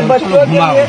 बच्चों के लिए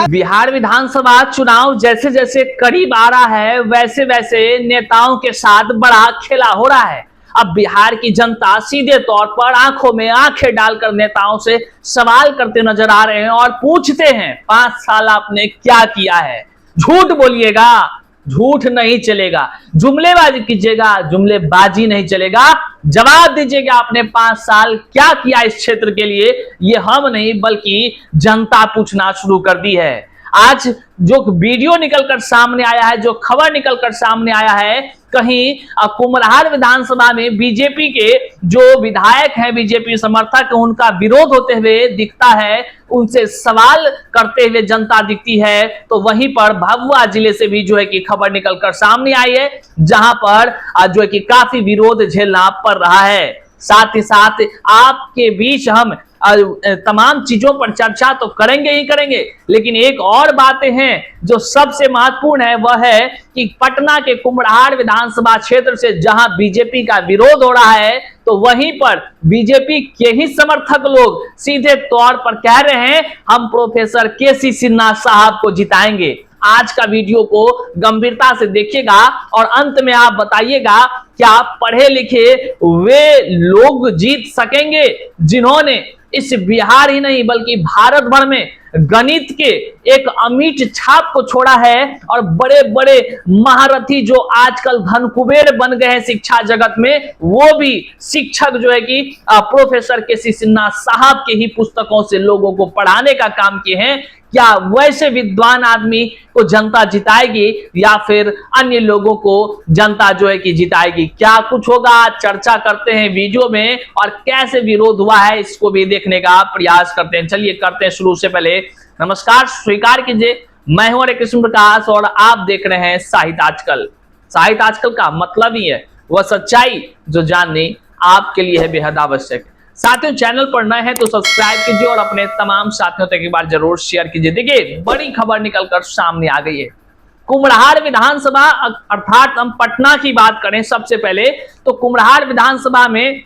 बिहार विधानसभा चुनाव जैसे जैसे करीब आ रहा है वैसे वैसे नेताओं के साथ बड़ा खेला हो रहा है। अब बिहार की जनता सीधे तौर पर आंखों में आंखें डालकर नेताओं से सवाल करते नजर आ रहे हैं और पूछते हैं 5 साल आपने क्या किया है। झूठ बोलिएगा, झूठ नहीं चलेगा। जुमलेबाजी कीजिएगा, जुमलेबाजी नहीं चलेगा। जवाब दीजिएगा आपने 5 साल क्या किया इस क्षेत्र के लिए। ये हम नहीं बल्कि जनता पूछना शुरू कर दी है। आज जो वीडियो निकलकर सामने आया है, जो खबर निकलकर सामने आया है, कहीं कुम्हरार विधानसभा में बीजेपी के जो विधायक हैं, बीजेपी समर्थक, उनका विरोध होते हुए दिखता है, उनसे सवाल करते हुए जनता दिखती है। तो वहीं पर भभुआ जिले से भी जो है कि खबर निकलकर सामने आई है, जहां पर जो है कि काफी विरोध झेलना पड़ रहा है। साथ ही साथ आपके बीच हम तमाम चीजों पर चर्चा तो करेंगे ही करेंगे, लेकिन एक और बातें हैं जो सबसे महत्वपूर्ण है, वह है कि पटना के कुम्हरार विधानसभा क्षेत्र से जहां बीजेपी का विरोध हो रहा है, तो वहीं पर बीजेपी के ही समर्थक लोग सीधे तौर पर कह रहे हैं हम प्रोफेसर केसी सिन्हा साहब को जिताएंगे। आज का वीडियो को गंभीरता से देखिएगा और अंत में आप बताइएगा क्या पढ़े लिखे वे लोग जीत सकेंगे जिन्होंने इस बिहार ही नहीं बल्कि भारत भर में गणित के एक अमिट छाप को छोड़ा है और बड़े बड़े महारथी जो आजकल धनकुबेर बन गए हैं शिक्षा जगत में, वो भी शिक्षक जो है कि प्रोफेसर केसी सिन्हा साहब के ही पुस्तकों से लोगों को पढ़ाने का काम किए हैं। क्या वैसे विद्वान आदमी को जनता जिताएगी या फिर अन्य लोगों को जनता जो है कि जिताएगी? क्या कुछ होगा, चर्चा करते हैं वीडियो में, और कैसे विरोध हुआ है इसको भी देखने का प्रयास करते हैं। चलिए करते हैं शुरू। से पहले नमस्कार स्वीकार कीजिए, मैं हूं हरे कृष्ण प्रकाश और आप देख रहे हैं साहित्य आजकल। साहित्य आजकल का मतलब ही है वह सच्चाई जो जाननी आपके लिए है बेहद आवश्यक। साथियों, चैनल पर नए हैं तो सब्सक्राइब कीजिए और अपने तमाम साथियों तक एक बार जरूर शेयर कीजिए। देखिए बड़ी खबर निकलकर सामने आ गई है। कुम्हरार विधानसभा, अर्थात हम पटना की बात करें सबसे पहले, तो कुम्हरार विधानसभा में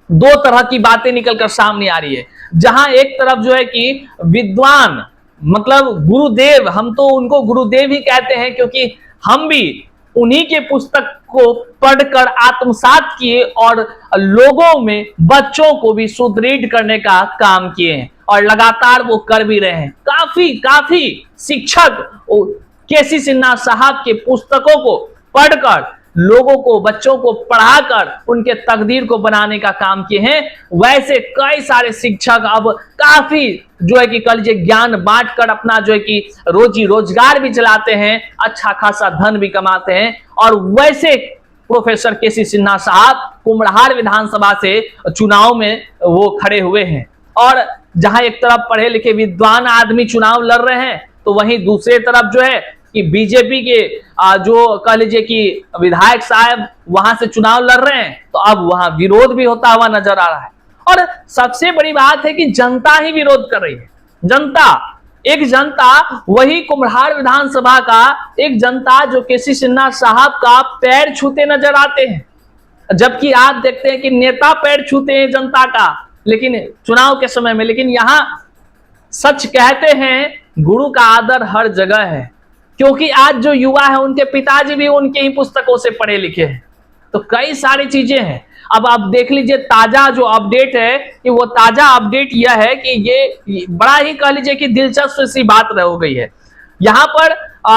2 तरह की बातें निकलकर सामने आ रही है। जहां एक तरफ जो है कि विद्वान, मतलब गुरुदेव, हम तो उनको गुरुदेव ही कहते हैं क्योंकि हम भी उन्हीं के पुस्तक को पढ़कर आत्मसात किए और लोगों में, बच्चों को भी सुदृढ़ करने का काम किए हैं और लगातार वो कर भी रहे हैं। काफी शिक्षक केसी सिन्हा साहब के पुस्तकों को पढ़कर लोगों को, बच्चों को पढ़ाकर उनके तकदीर को बनाने का काम किए हैं। वैसे कई सारे शिक्षक अब काफी जो है कि कह लीजिए ज्ञान बांटकर अपना जो है कि रोजी रोजगार भी चलाते हैं, अच्छा खासा धन भी कमाते हैं। और वैसे प्रोफेसर केसी सिन्हा साहब कुम्हरार विधानसभा से चुनाव में वो खड़े हुए हैं। और जहां एक तरफ पढ़े लिखे विद्वान आदमी चुनाव लड़ रहे हैं, तो वहीं दूसरे तरफ जो है कि बीजेपी के जो कह लीजिए कि विधायक साहब वहां से चुनाव लड़ रहे हैं, तो अब वहां विरोध भी होता हुआ नजर आ रहा है। और सबसे बड़ी बात है कि जनता ही विरोध कर रही है। जनता वही कुम्हरार विधानसभा का एक जनता जो केसी सिन्हा साहब का पैर छूते नजर आते हैं, जबकि आप देखते हैं कि नेता पैर छूते हैं जनता का, लेकिन चुनाव के समय में। लेकिन यहां सच कहते हैं गुरु का आदर हर जगह है, क्योंकि आज जो युवा है उनके पिताजी भी उनके ही पुस्तकों से पढ़े लिखे हैं। तो कई सारी चीजें हैं। अब आप देख लीजिए ताजा जो अपडेट है कि वो ताजा अपडेट यह है कि ये बड़ा ही कह लीजिए कि दिलचस्प सी बात हो गई है। यहाँ पर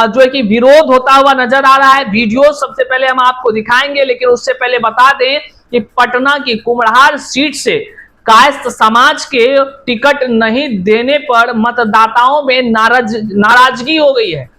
जो है कि विरोध होता हुआ नजर आ रहा है। वीडियो सबसे पहले हम आपको दिखाएंगे, लेकिन उससे पहले बता दें कि पटना की कुम्हरार सीट से कायस्थ समाज के टिकट नहीं देने पर मतदाताओं में नाराजगी हो गई है।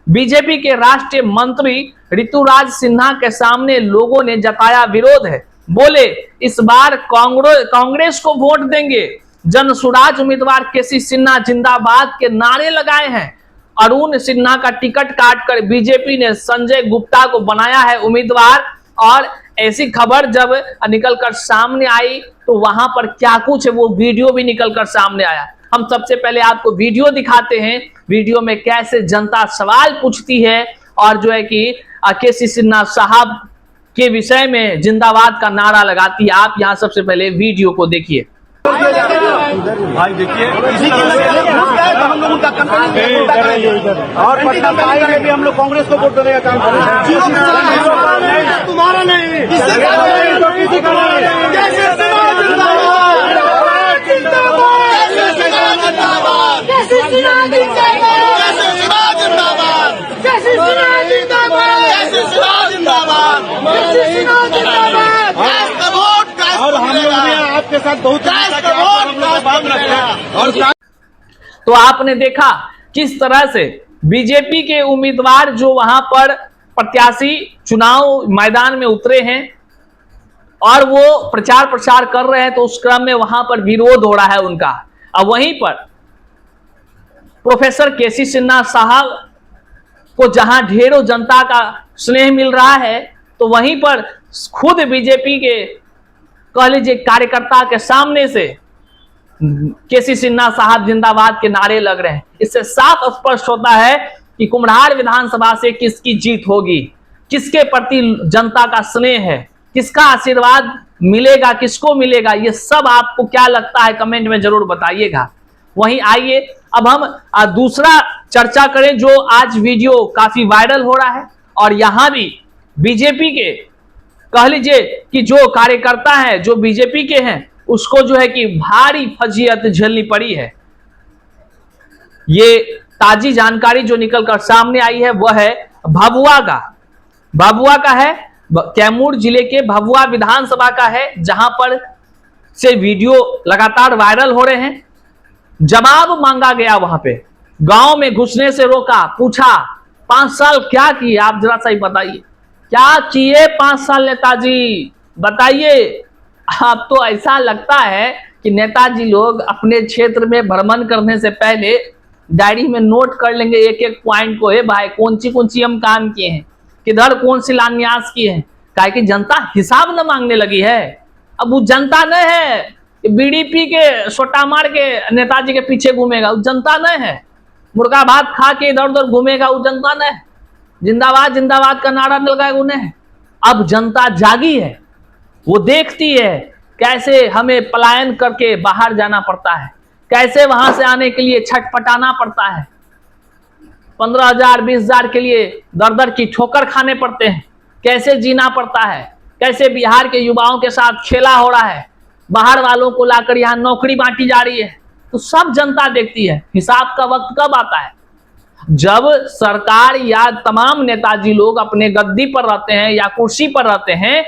बीजेपी के राष्ट्रीय मंत्री ऋतुराज सिन्हा के सामने लोगों ने जताया विरोध है। बोले इस बार कांग्रेस को वोट देंगे, जनसुराज उम्मीदवार केसी सिन्हा जिंदाबाद के नारे लगाए हैं। अरुण सिन्हा का टिकट काटकर बीजेपी ने संजय गुप्ता को बनाया है उम्मीदवार। और ऐसी खबर जब निकलकर सामने आई तो वहां पर क्या कुछ है वो वीडियो भी निकलकर सामने आया। हम सबसे पहले आपको वीडियो दिखाते हैं, वीडियो में कैसे जनता सवाल पूछती है और जो है कि केसी सिन्हा साहब के विषय में जिंदाबाद का नारा लगाती है। आप यहाँ सबसे पहले वीडियो को देखिए। भाई देखिए, और पटना में भी हम लोग कांग्रेस को वोट देने का काम कर रहे हैं। तुम्हारा नहीं, और हम लोग आपके साथ बहुत तो आपने देखा किस तरह से बीजेपी के उम्मीदवार जो वहां पर प्रत्याशी चुनाव मैदान में उतरे हैं और वो प्रचार प्रसार कर रहे हैं, तो उस क्रम में वहां पर विरोध हो रहा है उनका। अब वहीं पर प्रोफेसर केसी सिन्हा साहब को जहां ढेरों जनता का स्नेह मिल रहा है, तो वहीं पर खुद बीजेपी के कह लीजिए कार्यकर्ता के सामने से केसी सिन्हा साहब जिंदाबाद के नारे लग रहे हैं। इससे साफ स्पष्ट होता है कि कुम्हड़ार विधानसभा से किसकी जीत होगी, किसके प्रति जनता का स्नेह है, किसका आशीर्वाद मिलेगा, किसको मिलेगा, ये सब आपको क्या लगता है कमेंट में जरूर बताइएगा। वहीं आइए अब हम दूसरा चर्चा करें जो आज वीडियो काफी वायरल हो रहा है, और यहां भी बीजेपी के कह लीजिए कि जो कार्यकर्ता है, जो बीजेपी के हैं, उसको जो है कि भारी फजीयत झेलनी पड़ी है। ये ताजी जानकारी जो निकलकर सामने आई है वह है भभुआ का है, कैमूर जिले के भभुआ विधानसभा का है, जहां पर से वीडियो लगातार वायरल हो रहे हैं। जवाब मांगा गया, वहां पे गांव में घुसने से रोका, पूछा 5 साल क्या किए, आप जरा सा ही बताइए क्या किए 5 साल नेताजी, बताइए। अब तो ऐसा लगता है कि नेताजी लोग अपने क्षेत्र में भ्रमण करने से पहले डायरी में नोट कर लेंगे एक एक पॉइंट को, है भाई कौन सी हम काम किए हैं, किधर कौन सी शिलान्यास किए हैं, काहे कि जनता हिसाब न मांगने लगी है। अब वो जनता नहीं है बीडीपी के सोटा मार के नेताजी के पीछे घूमेगा, वो जनता नहीं है मुर्गा भात खा के इधर उधर घूमेगा, वो जनता नहीं है जिंदाबाद जिंदाबाद का नारा लगाएगा उन्हें। अब जनता जागी है, वो देखती है कैसे हमें पलायन करके बाहर जाना पड़ता है, कैसे वहां से आने के लिए छटपटाना पड़ता है, 15,000 20,000 के लिए दर दर की ठोकर खाने पड़ते हैं, कैसे जीना पड़ता है, कैसे बिहार के युवाओं के साथ खेला हो रहा है, बाहर वालों को लाकर यहाँ नौकरी बांटी जा रही है, तो सब जनता देखती है। हिसाब का वक्त कब आता है, जब सरकार या तमाम नेताजी लोग अपने गद्दी पर रहते हैं या कुर्सी पर रहते हैं,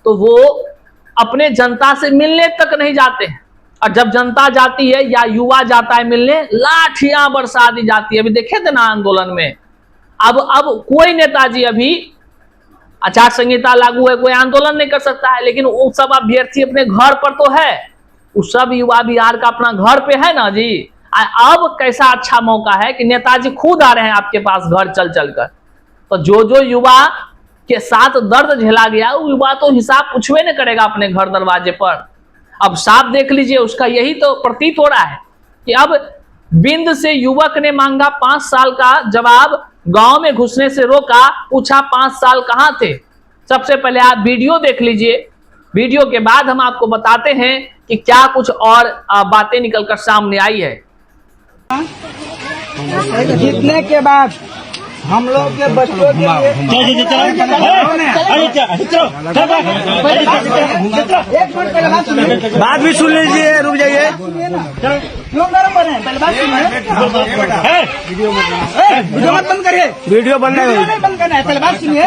तो वो अपने जनता से मिलने तक नहीं जाते हैं, और जब जनता जाती है या युवा जाता है मिलने, लाठियां बरसा दी जाती है। अभी देखे थे ना आंदोलन में। अब कोई नेताजी, अभी आचार संहिता लागू है, कोई आंदोलन नहीं कर सकता है, लेकिन वो सब अभ्यर्थी अपने घर पर तो है, वो सब युवा बिहार का अपना घर पे है ना जी। अब कैसा अच्छा मौका है कि नेताजी खुद आ रहे हैं आपके पास घर चल चल कर, तो जो युवा के साथ दर्द झेला गया, वो युवा तो हिसाब पूछवे नहीं करेगा अपने घर दरवाजे पर। अब साफ देख लीजिए, उसका यही तो प्रतीत हो रहा है कि अब बिंद से युवक ने मांगा 5 साल का जवाब, गांव में घुसने से रोका, पूछा 5 साल कहां थे। सबसे पहले आप वीडियो देख लीजिए, वीडियो के बाद हम आपको बताते हैं कि क्या कुछ और बातें निकलकर सामने आई है। जीतने के बाद हम लोग के बच्चों के लिए बात भी सुन लीजिए, रुक जाइए, क्यों नरम बने, पहले बात सुनिए, वीडियो मत बंद करिए, वीडियो बंद नहीं बंद करना है, पहले बात सुनिए,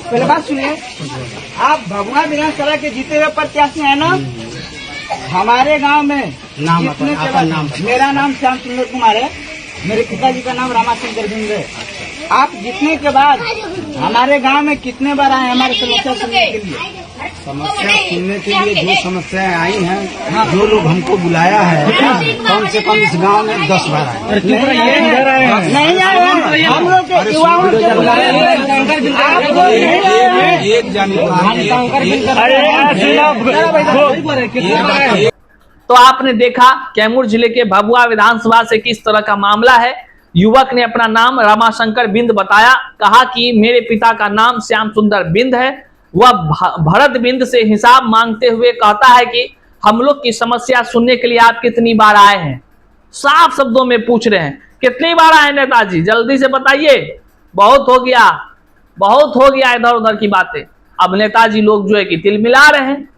पहले बात सुनिए। आप भभुआ विधानसभा के जीते हुए प्रत्याशी है ना। हमारे गांव में नाम नाम मेरा नाम श्याम सुंदर कुमार है, मेरे पिताजी का नाम रामाशंकर बिंद है। आप जीतने के बाद हमारे गांव में कितने बार आए हमारे समस्या सुनने के लिए? समस्या सुनने के लिए जो समस्याएं आई हैं, जो लोग हमको बुलाया है, कम से कम इस गांव में 10 बार आए। नहीं आए, हम लोग के युवाओं के बुलाए तो आपने देखा कैमूर जिले के भभुआ विधानसभा से किस तरह का मामला है। युवक ने अपना नाम रमाशंकर बिंद बताया। कहा कि मेरे पिता का नाम श्याम सुंदर बिंद है। वह भरत बिंद से हिसाब मांगते हुए कहता है कि हम लोग की समस्या सुनने के लिए आप कितनी बार आए हैं। साफ शब्दों में पूछ रहे हैं, कितनी बार आए नेताजी, जल्दी से बताइए। बहुत हो गया इधर उधर की बातें। अब नेताजी लोग जो है कि तिलमिला रहे हैं।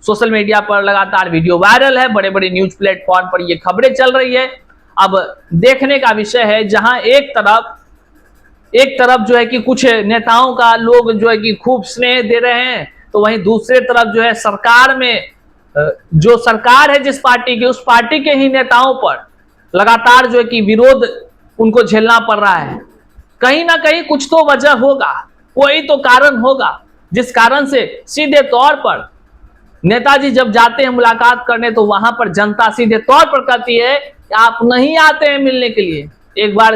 सोशल मीडिया पर लगातार वीडियो वायरल है, बड़े बड़े न्यूज प्लेटफॉर्म पर ये खबरें चल रही है। अब देखने का विषय है, जहां एक तरफ जो है कि कुछ नेताओं का लोग जो है कि खूब स्नेह दे रहे हैं, तो वहीं दूसरे तरफ जो है सरकार में जो सरकार है जिस पार्टी की, उस पार्टी के ही नेताओं पर लगातार जो है कि विरोध उनको झेलना पड़ रहा है। कहीं ना कहीं कुछ तो वजह होगा, कोई तो कारण होगा, जिस कारण से सीधे तौर पर नेताजी जब जाते हैं मुलाकात करने, तो वहां पर जनता सीधे तौर पर कहती है कि आप नहीं आते हैं मिलने के लिए। एक बार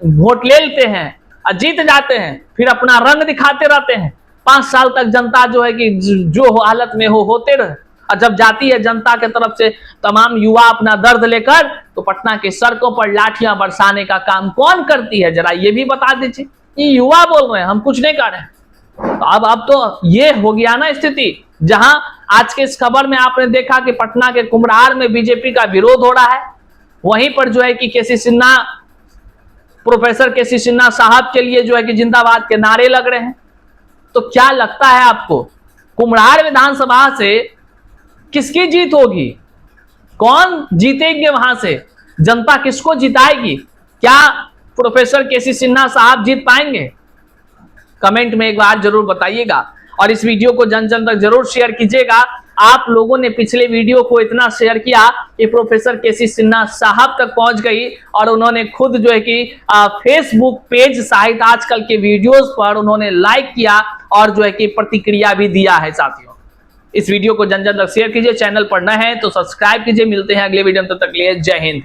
वोट ले लेते हैं और जीत जाते हैं, फिर अपना रंग दिखाते रहते हैं। 5 साल तक जनता जो है कि जो हालत में होते रहे, और जब जाती है जनता के तरफ से तमाम युवा अपना दर्द लेकर, तो पटना के सड़कों पर लाठियां बरसाने का काम कौन करती है, जरा ये भी बता दीजिए। ये युवा बोल रहे हैं, हम कुछ नहीं कर रहे हैं। तो अब तो ये हो गया ना स्थिति, जहां आज के इस खबर में आपने देखा कि पटना के कुम्हरार में बीजेपी का विरोध हो रहा है। वहीं पर जो है कि प्रोफेसर केसी सिन्हा साहब के लिए जो है कि जिंदाबाद के नारे लग रहे हैं। तो क्या लगता है आपको, कुम्हरार विधानसभा से किसकी जीत होगी? कौन जीतेंगे वहां से? जनता किसको जिताएगी? क्या प्रोफेसर केसी सिन्हा साहब जीत पाएंगे? कमेंट में एक बार जरूर बताइएगा, और इस वीडियो को जन जन तक जरूर शेयर कीजिएगा। आप लोगों ने पिछले वीडियो को इतना शेयर किया कि प्रोफेसर केसी सिन्हा साहब तक पहुंच गई, और उन्होंने खुद जो है कि फेसबुक पेज साहित्य आजकल के वीडियोस पर उन्होंने लाइक किया और जो है कि प्रतिक्रिया भी दिया है। साथियों, इस वीडियो को जन जन तक शेयर कीजिए, चैनल पर नए हैं तो सब्सक्राइब कीजिए। मिलते हैं अगले वीडियो में, तब तक के लिए जय हिंद।